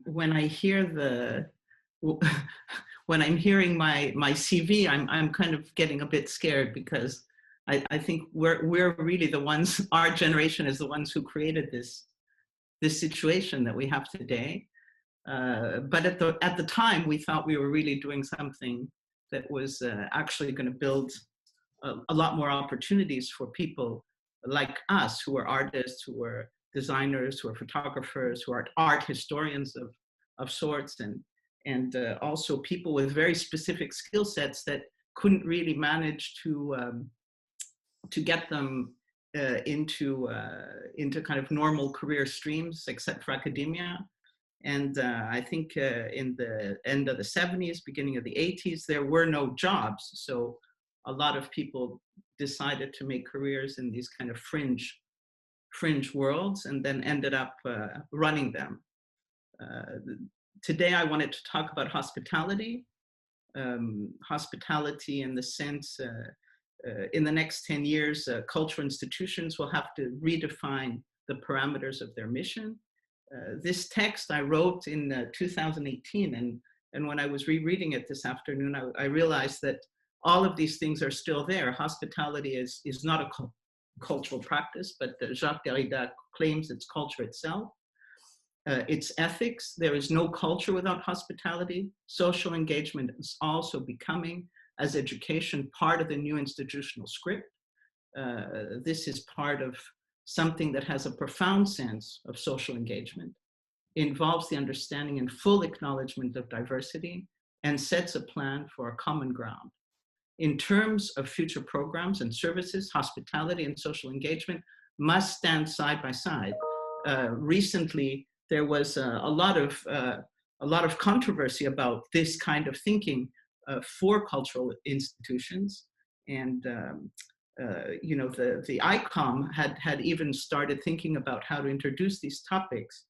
When I hear when I'm hearing my CV, I'm kind of getting a bit scared because I think we're really the ones. Our generation is the ones who created this situation that we have today. But at the time, we thought we were really doing something that was actually going to build a lot more opportunities for people like us, who are artists, who are designers, who are photographers, who are art historians of sorts, and also people with very specific skill sets that couldn't really manage to get them into kind of normal career streams, except for academia. And I think in the end of the 70s, beginning of the 80s, there were no jobs. So a lot of people decided to make careers in these kind of fringe worlds and then ended up running them. Today, I wanted to talk about hospitality. Hospitality in the sense, in the next 10 years, cultural institutions will have to redefine the parameters of their mission. This text I wrote in 2018, and when I was rereading it this afternoon, I realized that all of these things are still there. Hospitality is not a cultural practice, but Jacque Derrida claims it's culture itself. It's ethics. There is no culture without hospitality. Social engagement is also becoming, as education, part of the new institutional script. This is part of something that has a profound sense of social engagement, involves the understanding and full acknowledgement of diversity, and sets a plan for a common ground. In terms of future programs and services, hospitality and social engagement must stand side by side. Recently, there was a lot of controversy about this kind of thinking for cultural institutions, and you know, the ICOM had even started thinking about how to introduce these topics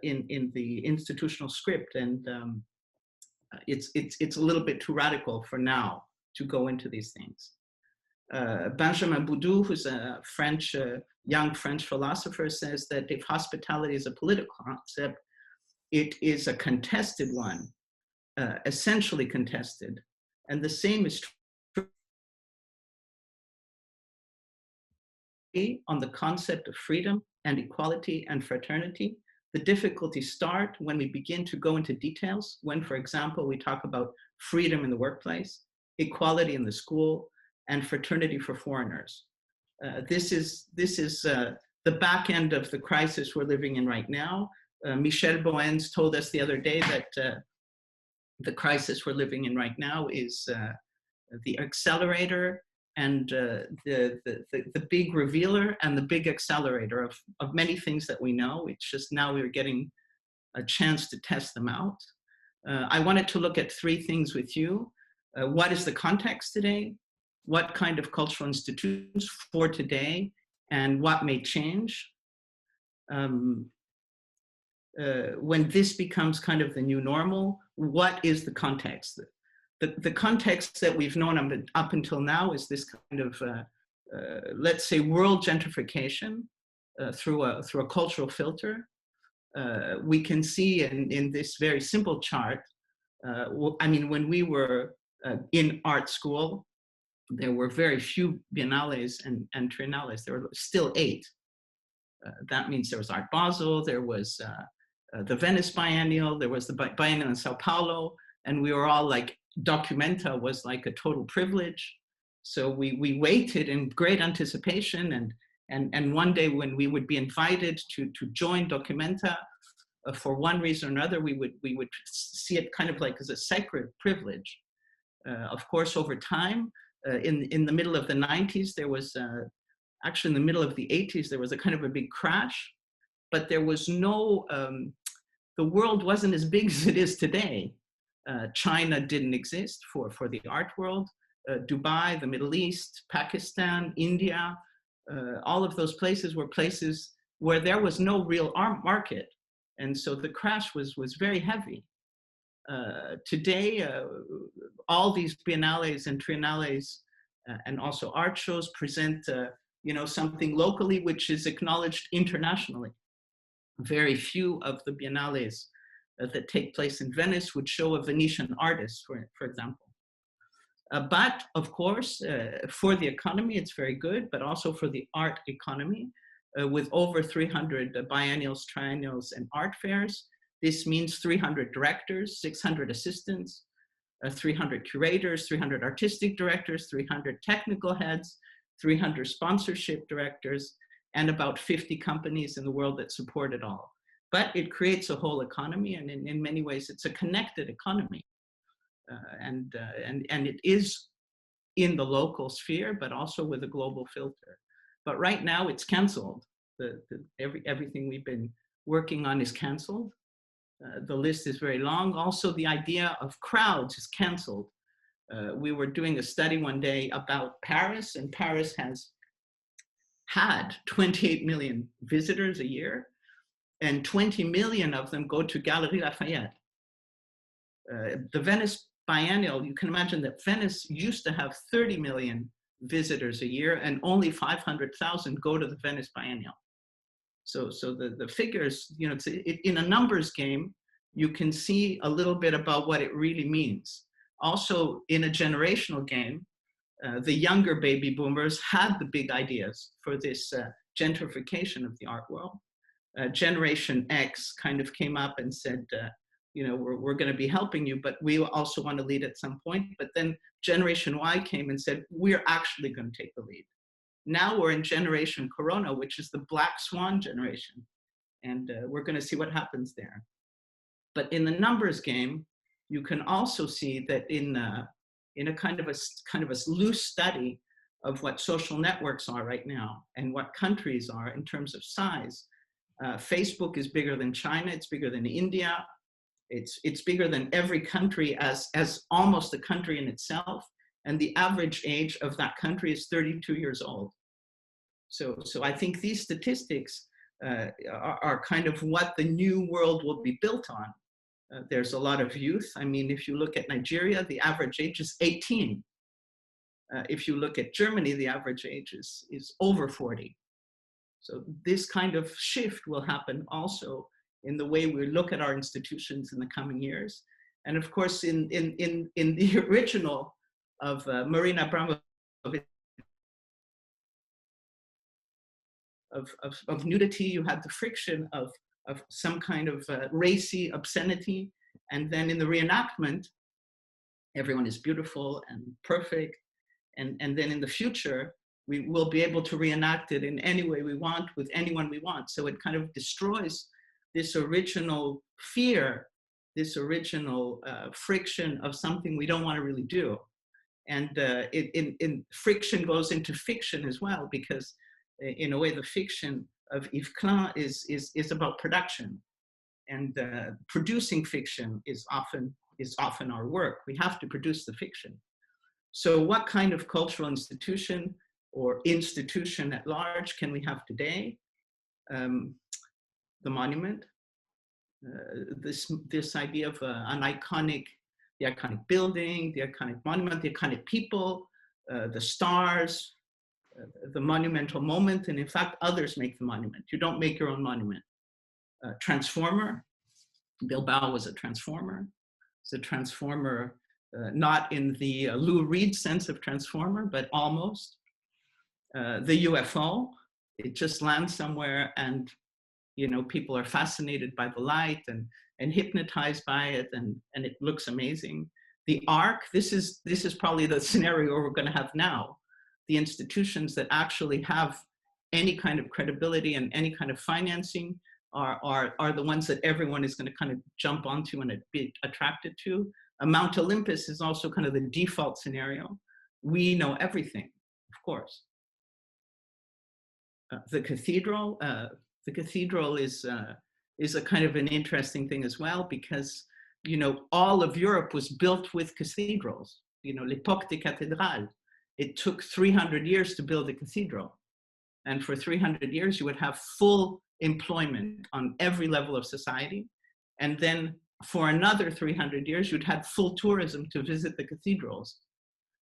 in the institutional script, and it's a little bit too radical for now to go into these things. Benjamin Boudou, who's a young French philosopher, says that if hospitality is a political concept, it is a contested one, essentially contested. And the same is true on the concept of freedom and equality and fraternity. The difficulties start when we begin to go into details, when, for example, we talk about freedom in the workplace, equality in the school, and fraternity for foreigners. This is the back end of the crisis we're living in right now. Michel Boens told us the other day that the crisis we're living in right now is the accelerator and the big revealer and the big accelerator of many things that we know. It's just now we're getting a chance to test them out. I wanted to look at three things with you. What is the context today? What kind of cultural institutions for today, and what may change? When this becomes kind of the new normal, what is the context? The context that we've known up until now is this kind of, let's say, world gentrification through a cultural filter. We can see in this very simple chart, I mean, when we were in art school, there were very few biennales and triennales. There were still 8. That means there was Art Basel, there was the Venice Biennial, there was the Biennial in Sao Paulo, and we were all like, Documenta was like a total privilege. So we waited in great anticipation, and one day when we would be invited to join Documenta, for one reason or another, we would see it kind of like as a sacred privilege. Of course, over time, in the middle of the 90s, there was, actually in the middle of the 80s, there was a kind of a big crash, but there was no, the world wasn't as big as it is today. China didn't exist for the art world. Dubai, the Middle East, Pakistan, India, all of those places were places where there was no real art market. And so the crash was very heavy. Today, all these biennales and triennales and also art shows present, you know, something locally which is acknowledged internationally. Very few of the biennales that take place in Venice would show a Venetian artist, for example. But of course, for the economy, it's very good, but also for the art economy, with over 300 biennials, triennials, and art fairs. This means 300 directors, 600 assistants, 300 curators, 300 artistic directors, 300 technical heads, 300 sponsorship directors, and about 50 companies in the world that support it all. But it creates a whole economy, and in many ways, it's a connected economy. And it is in the local sphere, but also with a global filter. But right now, it's canceled. Everything we've been working on is canceled. The list is very long. Also, the idea of crowds is canceled. We were doing a study one day about Paris, and Paris has had 28 million visitors a year, and 20 million of them go to Galerie Lafayette. The Venice Biennial, you can imagine that Venice used to have 30 million visitors a year, and only 500,000 go to the Venice Biennial. So the figures, you know, in a numbers game, you can see a little bit about what it really means. Also, in a generational game, the younger baby boomers had the big ideas for this gentrification of the art world. Generation X kind of came up and said, you know, we're going to be helping you, but we also want to lead at some point. But then Generation Y came and said, we're actually going to take the lead. Now we're in Generation Corona, which is the Black Swan generation. And we're going to see what happens there. But in the numbers game, you can also see that in a kind of a loose study of what social networks are right now and what countries are in terms of size, Facebook is bigger than China, it's bigger than India, it's bigger than every country as almost a country in itself, and the average age of that country is 32 years old. So I think these statistics are kind of what the new world will be built on. There's a lot of youth. I mean, if you look at Nigeria, the average age is 18. If you look at Germany, the average age is over 40. So this kind of shift will happen also in the way we look at our institutions in the coming years. And of course, in the original of Marina Abramovic of nudity, you had the friction of some kind of racy obscenity. And then in the reenactment, everyone is beautiful and perfect. And then in the future, we will be able to reenact it in any way we want, with anyone we want. So it kind of destroys this original fear, this original friction of something we don't want to really do. And in friction goes into fiction as well, because in a way, the fiction of Yves Klein is about production, and producing fiction is often our work. We have to produce the fiction. So what kind of cultural institution or institution at large can we have today? The monument, this idea of the iconic building, the iconic monument, the iconic people, the stars, the monumental moment, and in fact, others make the monument. You don't make your own monument. Transformer, Bilbao was a transformer. It's a transformer, not in the Lou Reed sense of transformer, but almost. The UFO, it just lands somewhere, and you know, people are fascinated by the light and hypnotized by it, and it looks amazing. The Ark, this is probably the scenario we're going to have now. The institutions that actually have any kind of credibility and any kind of financing are the ones that everyone is going to kind of jump onto and be attracted to. Mount Olympus is also kind of the default scenario. We know everything, of course. The cathedral is a kind of an interesting thing as well, because you know, all of Europe was built with cathedrals. You know, l'époque des cathédrales. It took 300 years to build a cathedral. And for 300 years, you would have full employment on every level of society. And then for another 300 years, you'd have full tourism to visit the cathedrals.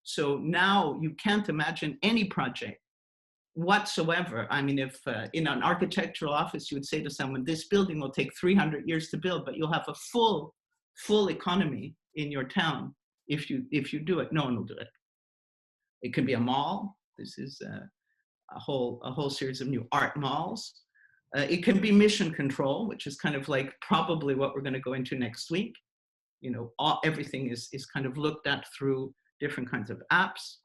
So now you can't imagine any project whatsoever. I mean, if in an architectural office, you would say to someone, this building will take 300 years to build, but you'll have a full economy in your town if you do it. No one will do it. It could be a mall. This is a whole series of new art malls. It can be mission control, which is kind of like probably what we're going to go into next week. You know, everything is kind of looked at through different kinds of apps.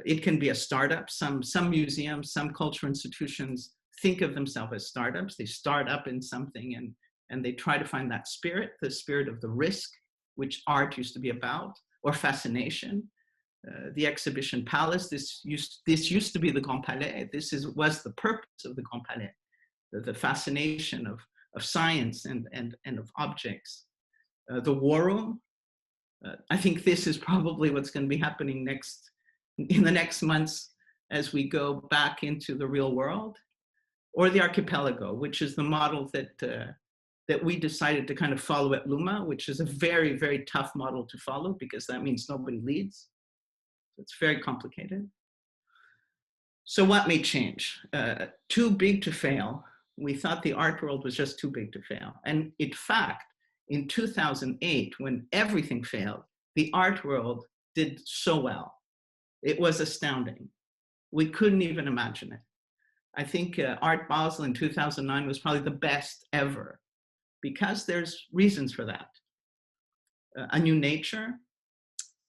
It can be a startup. Some museums, some cultural institutions think of themselves as startups. They start up in something and they try to find that spirit, the spirit of the risk, which art used to be about, or fascination. The exhibition palace, this used to be the Grand Palais. This was the purpose of the Grand Palais, the fascination of science and of objects. The war room, I think this is probably what's going to be happening in the next months as we go back into the real world. Or the archipelago, which is the model that we decided to kind of follow at Luma, which is a very, very tough model to follow because that means nobody leads. It's very complicated. So what may change? Too big to fail. We thought the art world was just too big to fail. And in fact, in 2008, when everything failed, the art world did so well. It was astounding. We couldn't even imagine it. I think Art Basel in 2009 was probably the best ever because there's reasons for that. A new nature.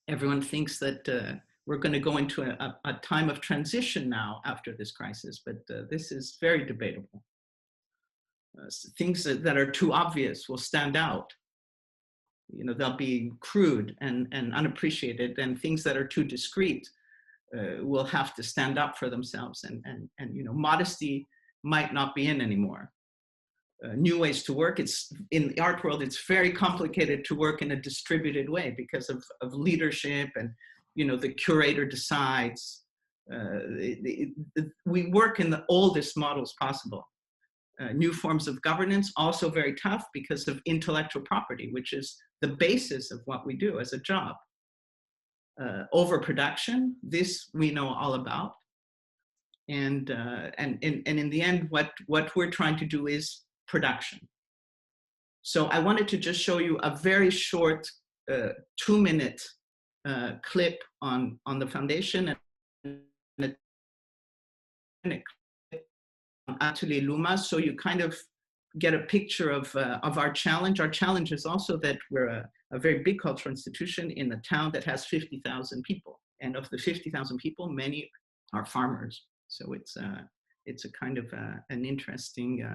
Everyone thinks that we're going to go into a time of transition now after this crisis, but this is very debatable. Things that are too obvious will stand out. You know, they'll be crude and unappreciated, and things that are too discreet will have to stand up for themselves, and you know, modesty might not be in anymore. New ways to work. It's in the art world, it's very complicated to work in a distributed way because of leadership, and you know, the curator decides. We work in the oldest models possible. New forms of governance, also very tough because of intellectual property, which is the basis of what we do as a job. Overproduction, this we know all about. And in the end, what we're trying to do is production. So I wanted to just show you a very short 2-minute clip on the foundation and a clip on Atelier Luma, so you kind of get a picture of our challenge. Our challenge is also that we're a very big cultural institution in a town that has 50,000 people, and of the 50,000 people, many are farmers. So it's a kind of an interesting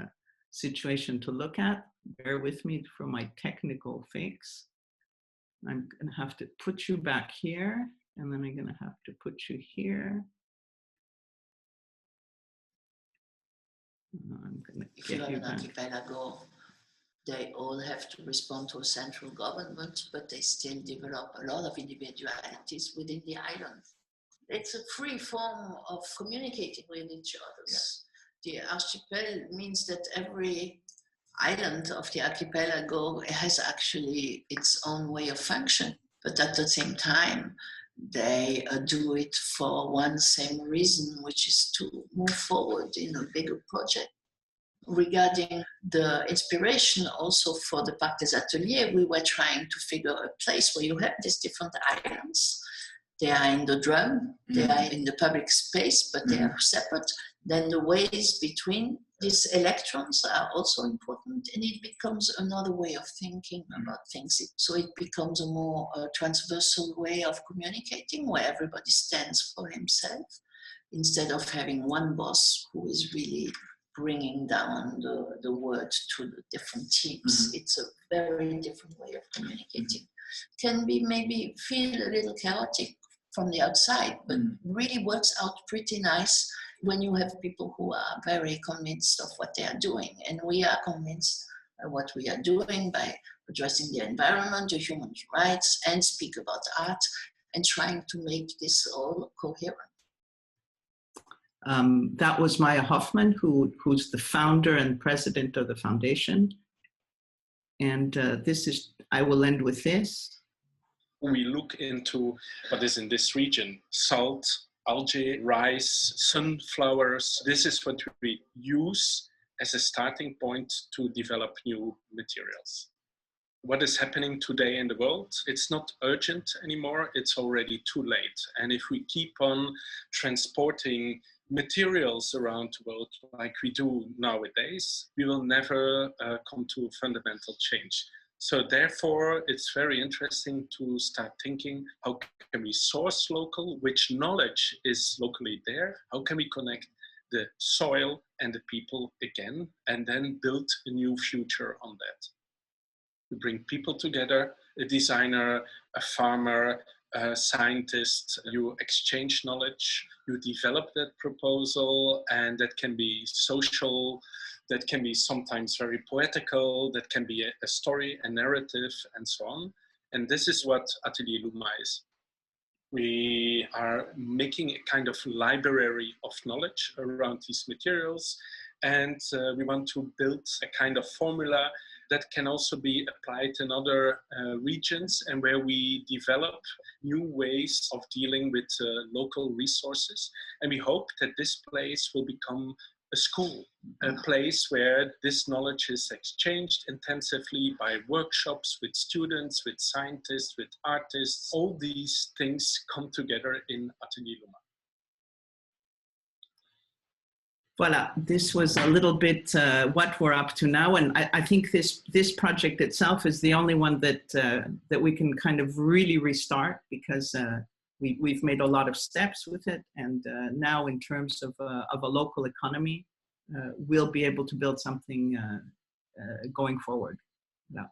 situation to look at. Bear with me for my technical fix. I'm gonna have to put you back here, and then I'm gonna have to put you here. I'm gonna if you have an archipelago, they all have to respond to a central government, but they still develop a lot of individualities within the island. It's a free form of communicating with each other. Yeah. The archipel means that every island of the archipelago has actually its own way of function, but at the same time, they do it for one same reason, which is to move forward in a bigger project. Regarding the inspiration also for the Parc des Ateliers, we were trying to figure a place where you have these different islands. They are in the drum, they are in the public space, but they are separate. Then the ways between these electrons are also important, and it becomes another way of thinking about things. So it becomes a more transversal way of communicating, where everybody stands for himself, instead of having one boss who is really bringing down the word to the different teams. It's a very different way of communicating. Can be maybe feel a little chaotic from the outside, but really works out pretty nice when you have people who are very convinced of what they are doing. And we are convinced by what we are doing by addressing the environment, the human rights, and speak about art, and trying to make this all coherent. That was Maya Hoffman, who's the founder and president of the foundation. And I will end with this. We look into what is in this region, salt, algae, rice, sunflowers. This is what we use as a starting point to develop new materials. What is happening today in the world? It's not urgent anymore, it's already too late. And if we keep on transporting materials around the world like we do nowadays, we will never come to fundamental change. So therefore, it's very interesting to start thinking, how can we source local, which knowledge is locally there, how can we connect the soil and the people again, and then build a new future on that. You bring people together, a designer, a farmer, a scientist, you exchange knowledge, you develop that proposal, and that can be social, that can be sometimes very poetical, that can be a story, a narrative, and so on. And this is what Atelier Luma is. We are making a kind of library of knowledge around these materials, and we want to build a kind of formula that can also be applied in other regions, and where we develop new ways of dealing with local resources. And we hope that this place will become a school, a place where this knowledge is exchanged intensively by workshops with students, with scientists, with artists. All these things come together in Atelier Luma. Voila, this was a little bit what we're up to now, and I think this project itself is the only one that that we can kind of really restart, because we've made a lot of steps with it, and now in terms of a local economy, we'll be able to build something going forward. Yeah.